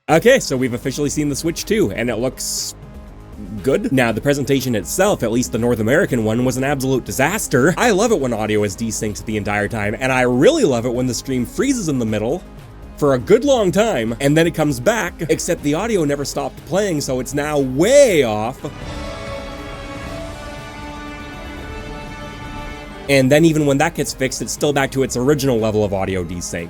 Okay, so we've officially seen the Switch 2, and it looks good. Now, the presentation itself, at least the North American one, was an absolute disaster. I love it when audio is desynced the entire time, and I really love it when the stream freezes in the middle for a good long time, and then it comes back, except the audio never stopped playing, so it's now way off. And then even when that gets fixed, it's still back to its original level of audio desync.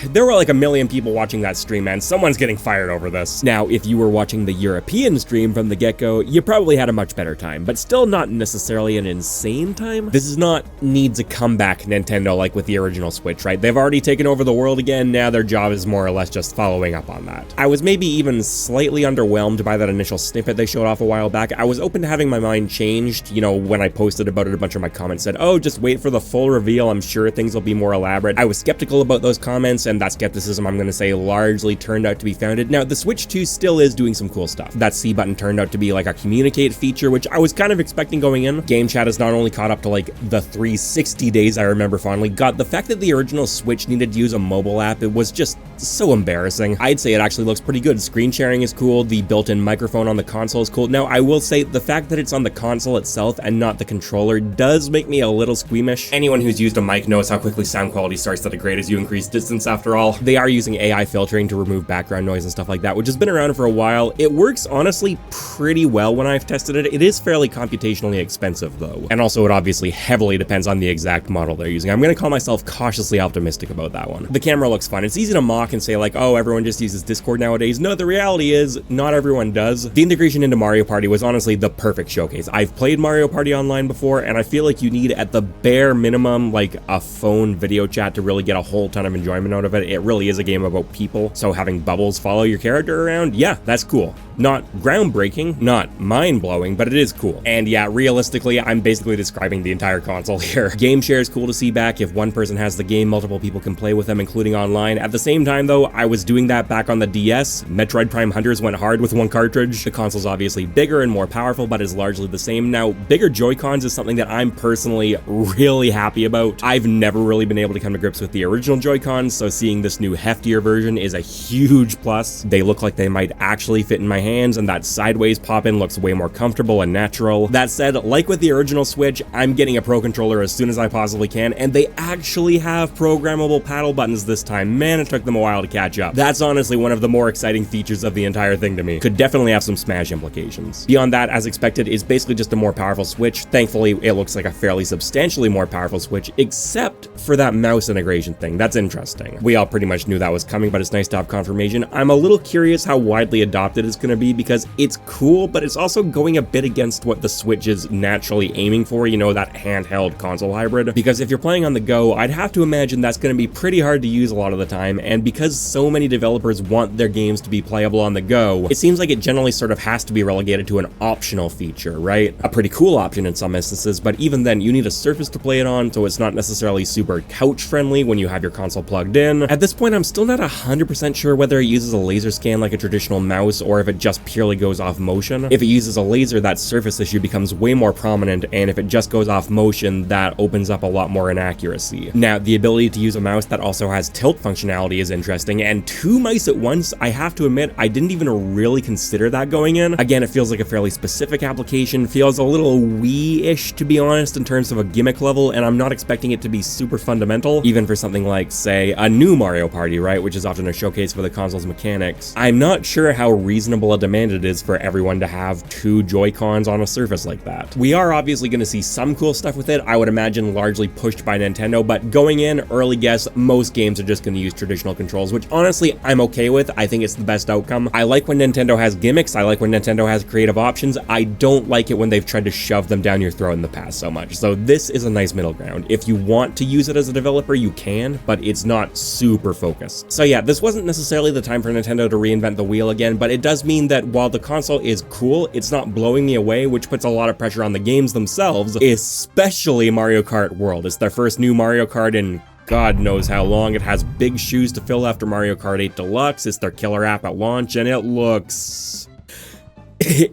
There were like a million people watching that stream, man. Someone's getting fired over this. Now, if you were watching the European stream from the get-go, you probably had a much better time, but still not necessarily an insane time. This is not needs a comeback Nintendo like with the original Switch, right? They've already taken over the world again, now their job is more or less just following up on that. I was maybe even slightly underwhelmed by that initial snippet they showed off a while back. I was open to having my mind changed, you know, when I posted about it, a bunch of my comments said, oh, just wait for the full reveal, I'm sure things will be more elaborate. I was skeptical about those comments, and that skepticism, I'm gonna say, largely turned out to be founded. Now, the Switch 2 still is doing some cool stuff. That C button turned out to be like a communicate feature, which I was kind of expecting going in. Game chat is not only caught up to like the 360 days I remember fondly. God, the fact that the original Switch needed to use a mobile app, it was just so embarrassing. I'd say it actually looks pretty good. Screen sharing is cool. The built-in microphone on the console is cool. Now, I will say the fact that it's on the console itself and not the controller does make me a little squeamish. Anyone who's used a mic knows how quickly sound quality starts to degrade as you increase distance after all. They are using AI filtering to remove background noise and stuff like that, which has been around for a while. It works honestly pretty well when I've tested it. It is fairly computationally expensive though. And also it obviously heavily depends on the exact model they're using. I'm gonna call myself cautiously optimistic about that one. The camera looks fun. It's easy to mock and say like, oh, everyone just uses Discord nowadays. No, the reality is not everyone does. The integration into Mario Party was honestly the perfect showcase. I've played Mario Party online before, and I feel like you need at the bare minimum like a phone video chat to really get a whole ton of enjoyment out of it. It really is a game about people, so having bubbles follow your character around, yeah, that's cool. Not groundbreaking, not mind-blowing, but it is cool. And yeah, realistically, I'm basically describing the entire console here. Game share is cool to see back. If one person has the game, multiple people can play with them, including online. At the same time though, I was doing that back on the DS. Metroid Prime Hunters went hard with one cartridge. The console's obviously bigger and more powerful, but is largely the same. Now, bigger Joy-Cons is something that I'm personally really happy about. I've never really been able to come to grips with the original Joy-Cons, so seeing this new heftier version is a huge plus. They look like they might actually fit in my hands, and that sideways pop-in looks way more comfortable and natural. That said, like with the original Switch, I'm getting a Pro Controller as soon as I possibly can, and they actually have programmable paddle buttons this time. Man, it took them a while to catch up. That's honestly one of the more exciting features of the entire thing to me. Could definitely have some Smash implications. Beyond that, as expected, is basically just a more powerful Switch. Thankfully, it looks like a fairly substantially more powerful Switch, except for that mouse integration thing. That's interesting. We all pretty much knew that was coming, but it's nice to have confirmation. I'm a little curious how widely adopted it's going to be, because it's cool, but it's also going a bit against what the Switch is naturally aiming for, you know, that handheld console hybrid. Because if you're playing on the go, I'd have to imagine that's going to be pretty hard to use a lot of the time, and because so many developers want their games to be playable on the go, it seems like it generally sort of has to be relegated to an optional feature, right? A pretty cool option in some instances, but even then, you need a surface to play it on, so it's not necessarily super couch-friendly when you have your console plugged in. At this point, I'm still not 100% sure whether it uses a laser scan like a traditional mouse, or if it just purely goes off motion. If it uses a laser, that surface issue becomes way more prominent, and if it just goes off motion, that opens up a lot more inaccuracy. Now, the ability to use a mouse that also has tilt functionality is interesting, and two mice at once, I have to admit, I didn't even really consider that going in. Again, it feels like a fairly specific application, feels a little Wii-ish, to be honest, in terms of a gimmick level, and I'm not expecting it to be super fundamental, even for something like, say, a new Mario Party, right, which is often a showcase for the console's mechanics. I'm not sure how reasonable a demand it is for everyone to have two Joy-Cons on a surface like that. We are obviously going to see some cool stuff with it, I would imagine largely pushed by Nintendo, but going in, early guess, most games are just going to use traditional controls, which honestly, I'm okay with. I think it's the best outcome. I like when Nintendo has gimmicks, I like when Nintendo has creative options. I don't like it when they've tried to shove them down your throat in the past so much. So this is a nice middle ground. If you want to use it as a developer, you can, but it's not super focused. So yeah, this wasn't necessarily the time for Nintendo to reinvent the wheel again, but it does mean that while the console is cool, it's not blowing me away, which puts a lot of pressure on the games themselves, especially Mario Kart World. It's their first new Mario Kart in God knows how long. It has big shoes to fill after Mario Kart 8 Deluxe. It's their killer app at launch, and it looks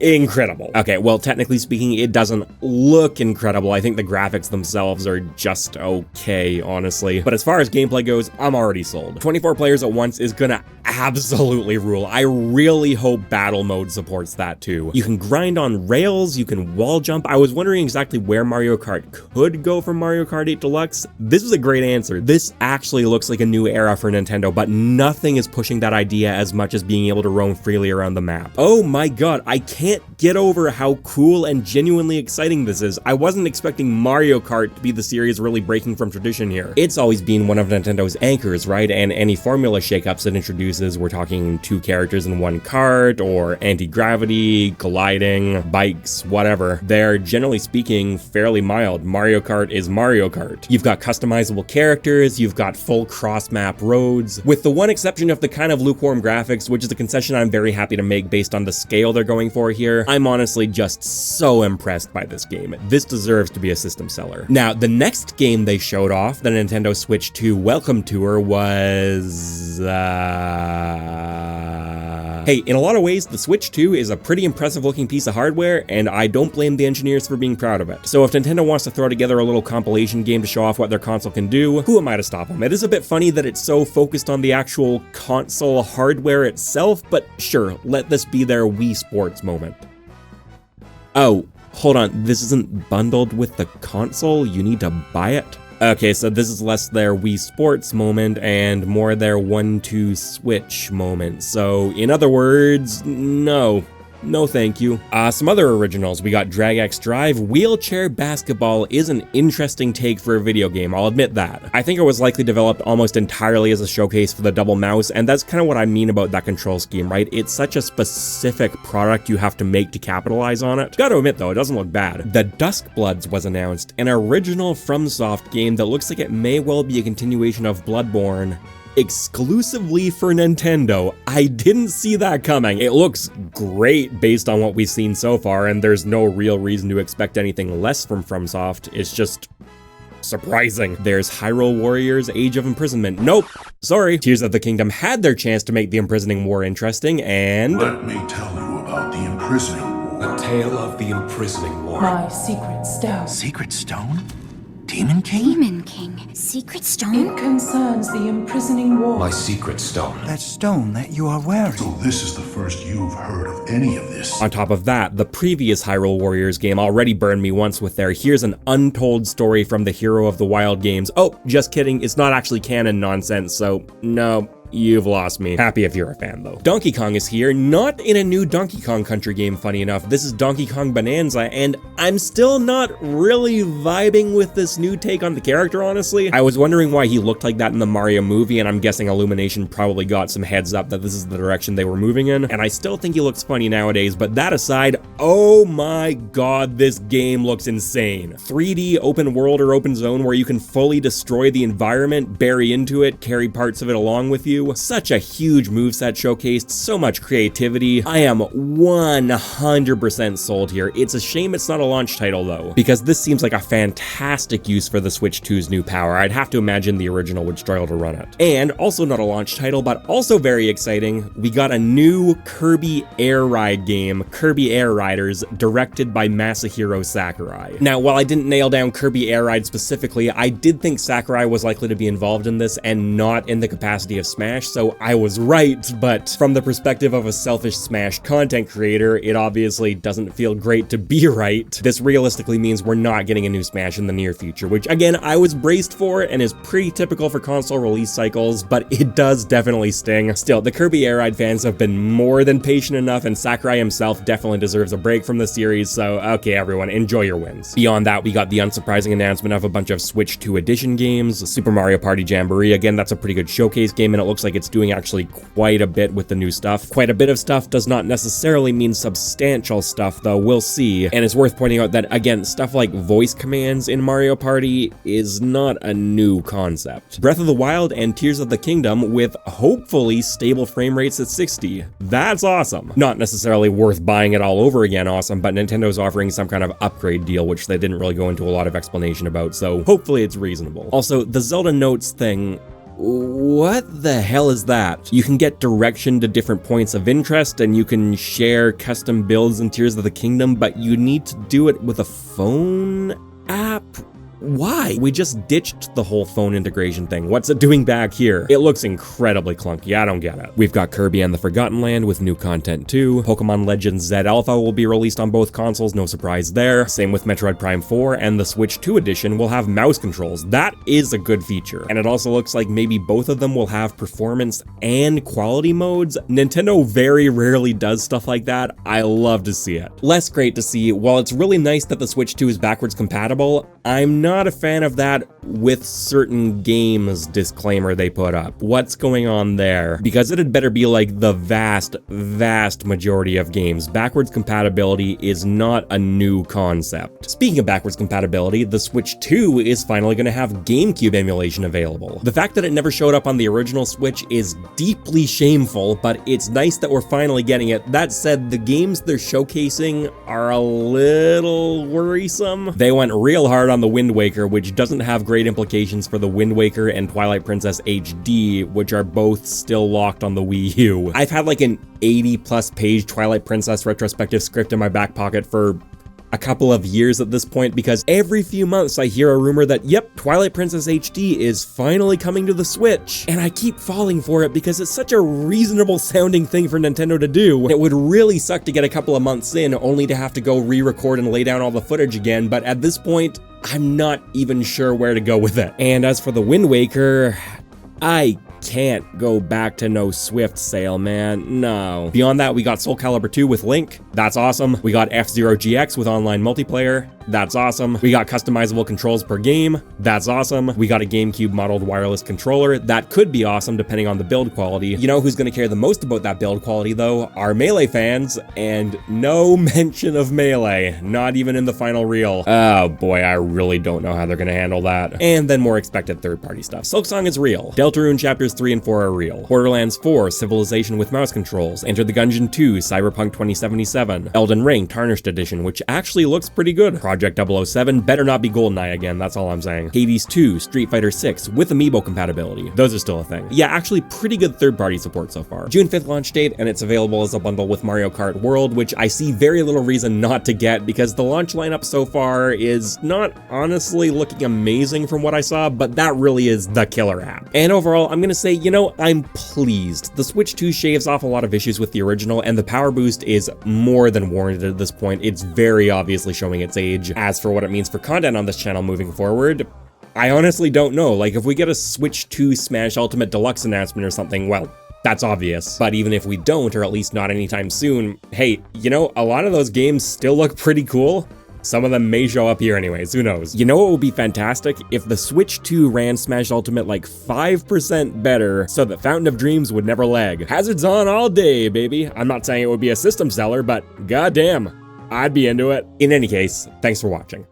incredible. Okay, well, technically speaking, it doesn't look incredible. I think the graphics themselves are just okay, honestly. But as far as gameplay goes, I'm already sold. 24 players at once is gonna absolutely rule. I really hope battle mode supports that too. You can grind on rails, you can wall jump. I was wondering exactly where Mario Kart could go from Mario Kart 8 Deluxe. This was a great answer. This actually looks like a new era for Nintendo, but nothing is pushing that idea as much as being able to roam freely around the map. Oh my god, I can't get over how cool and genuinely exciting this is. I wasn't expecting Mario Kart to be the series really breaking from tradition here. It's always been one of Nintendo's anchors, right? And any formula shakeups it introduces, we're talking 2 characters in one kart, or anti-gravity, gliding, bikes, whatever. They're generally speaking fairly mild. Mario Kart is Mario Kart. You've got customizable characters, you've got full cross-map roads, with the one exception of the kind of lukewarm graphics, which is a concession I'm very happy to make based on the scale they're going for here. I'm honestly just so impressed by this game. This deserves to be a system seller. Now, the next game they showed off, the Nintendo Switch 2 Welcome Tour, was... Hey, in a lot of ways, the Switch 2 is a pretty impressive looking piece of hardware, and I don't blame the engineers for being proud of it. So if Nintendo wants to throw together a little compilation game to show off what their console can do, who am I to stop them? It is a bit funny that it's so focused on the actual console hardware itself, but sure, let this be their Wii Sports moment. Oh, hold on, this isn't bundled with the console? You need to buy it? Okay, so this is less their Wii Sports moment and more their 1-2 Switch moment. So, in other words, no. No thank you. Some other originals. We got Drag X Drive. Wheelchair Basketball is an interesting take for a video game, I'll admit that. I think it was likely developed almost entirely as a showcase for the double mouse, and that's kind of what I mean about that control scheme, right? It's such a specific product you have to make to capitalize on it. Gotta admit though, it doesn't look bad. The DuskBloods was announced, an original FromSoft game that looks like it may well be a continuation of Bloodborne, exclusively for Nintendo. I didn't see that coming. It looks great based on what we've seen so far, and there's no real reason to expect anything less from FromSoft. It's just surprising. There's Hyrule Warriors Age of Imprisonment. Nope. Sorry. Tears of the Kingdom had their chance to make the imprisoning war interesting, and... Let me tell you about the imprisoning war. A tale of the imprisoning war. My secret stone. Secret stone? Demon King? Demon King. Secret stone? It concerns the imprisoning war. My secret stone. That stone that you are wearing. So this is the first you've heard of any of this. On top of that, the previous Hyrule Warriors game already burned me once with their "here's an untold story from the hero of the wild games." Oh, just kidding, it's not actually canon nonsense, so no. You've lost me. Happy if you're a fan, though. Donkey Kong is here, not in a new Donkey Kong Country game, funny enough. This is Donkey Kong Bananza, and I'm still not really vibing with this new take on the character, honestly. I was wondering why he looked like that in the Mario movie, and I'm guessing Illumination probably got some heads up that this is the direction they were moving in, and I still think he looks funny nowadays, but that aside, oh my god, this game looks insane. 3D open world or open zone where you can fully destroy the environment, bury into it, carry parts of it along with you. Such a huge moveset showcased, so much creativity. I am 100% sold here. It's a shame it's not a launch title though, because this seems like a fantastic use for the Switch 2's new power. I'd have to imagine the original would struggle to run it. And also not a launch title, but also very exciting, we got a new Kirby Air Ride game, Kirby Air Riders, directed by Masahiro Sakurai. Now, while I didn't nail down Kirby Air Ride specifically, I did think Sakurai was likely to be involved in this and not in the capacity of Smash, so I was right, but from the perspective of a selfish Smash content creator, it obviously doesn't feel great to be right. This realistically means we're not getting a new Smash in the near future, which again, I was braced for and is pretty typical for console release cycles, but it does definitely sting. Still, the Kirby Air Ride fans have been more than patient enough, and Sakurai himself definitely deserves a break from the series, so okay everyone, enjoy your wins. Beyond that, we got the unsurprising announcement of a bunch of Switch 2 edition games, Super Mario Party Jamboree. Again, that's a pretty good showcase game, and it looks like it's doing actually quite a bit with the new stuff. Quite a bit of stuff does not necessarily mean substantial stuff, though, we'll see. And it's worth pointing out that, again, stuff like voice commands in Mario Party is not a new concept. Breath of the Wild and Tears of the Kingdom with hopefully stable frame rates at 60. That's awesome. Not necessarily worth buying it all over again awesome, but Nintendo's offering some kind of upgrade deal, which they didn't really go into a lot of explanation about, so hopefully it's reasonable. Also, the Zelda Notes thing, What the hell is that? You can get direction to different points of interest and you can share custom builds in Tears of the Kingdom, but you need to do it with a phone app? Why? We just ditched the whole phone integration thing. What's it doing back here? It looks incredibly clunky. I don't get it. We've got Kirby and the Forgotten Land with new content too. Pokemon Legends Z Alpha will be released on both consoles, no surprise there. Same with Metroid Prime 4, and the Switch 2 edition will have mouse controls. That is a good feature. And it also looks like maybe both of them will have performance and quality modes. Nintendo very rarely does stuff like that. I love to see it. Less great to see, while it's really nice that the Switch 2 is backwards compatible, I'm not a fan of that with certain games disclaimer they put up. What's going on there? Because it had better be like the vast majority of games. Backwards compatibility is not a new concept. Speaking of backwards compatibility, the Switch 2 is finally going to have GameCube emulation available. The fact that it never showed up on the original Switch is deeply shameful, but it's nice that we're finally getting it. That said, the games they're showcasing are a little worrisome. They went real hard on the Wind Waker, which doesn't have great implications for the Wind Waker and Twilight Princess HD, which are both still locked on the Wii U. I've had like an 80+ page Twilight Princess retrospective script in my back pocket for a couple of years at this point, because every few months I hear a rumor that, yep, Twilight Princess HD is finally coming to the Switch, and I keep falling for it because it's such a reasonable sounding thing for Nintendo to do. It would really suck to get a couple of months in only to have to go re-record and lay down all the footage again, but at this point, I'm not even sure where to go with it. And as for the Wind Waker, I can't go back to no Swift sale, man. No. Beyond that, we got Soul Calibur 2 with Link. That's awesome. We got F-Zero GX with online multiplayer. That's awesome. We got customizable controls per game. That's awesome. We got a GameCube modeled wireless controller. That could be awesome depending on the build quality. You know who's going to care the most about that build quality though? Our Melee fans, and no mention of Melee, not even in the final reel. Oh boy, I really don't know how they're going to handle that. And then more expected third-party stuff. Silksong is real. Deltarune Chapters 3 and 4 are real. Borderlands 4, Civilization with mouse controls. Enter the Gungeon 2, Cyberpunk 2077. Elden Ring, Tarnished Edition, which actually looks pretty good. Project 007, better not be GoldenEye again, that's all I'm saying. Hades 2, Street Fighter 6, with amiibo compatibility. Those are still a thing. Yeah, actually pretty good third-party support so far. June 5th launch date, and it's available as a bundle with Mario Kart World, which I see very little reason not to get because the launch lineup so far is not honestly looking amazing from what I saw, but that really is the killer app. And overall, I'm gonna say, you know, I'm pleased. The Switch 2 shaves off a lot of issues with the original, and the power boost is more than warranted at this point. It's very obviously showing its age. As for what it means for content on this channel moving forward, I honestly don't know. Like, if we get a Switch 2 Smash Ultimate Deluxe announcement or something, well, that's obvious. But even if we don't, or at least not anytime soon, hey, you know, a lot of those games still look pretty cool. Some of them may show up here anyways, who knows? You know what would be fantastic? If the Switch 2 ran Smash Ultimate like 5% better so that Fountain of Dreams would never lag. Hazards on all day, baby. I'm not saying it would be a system seller, but goddamn, I'd be into it. In any case, thanks for watching.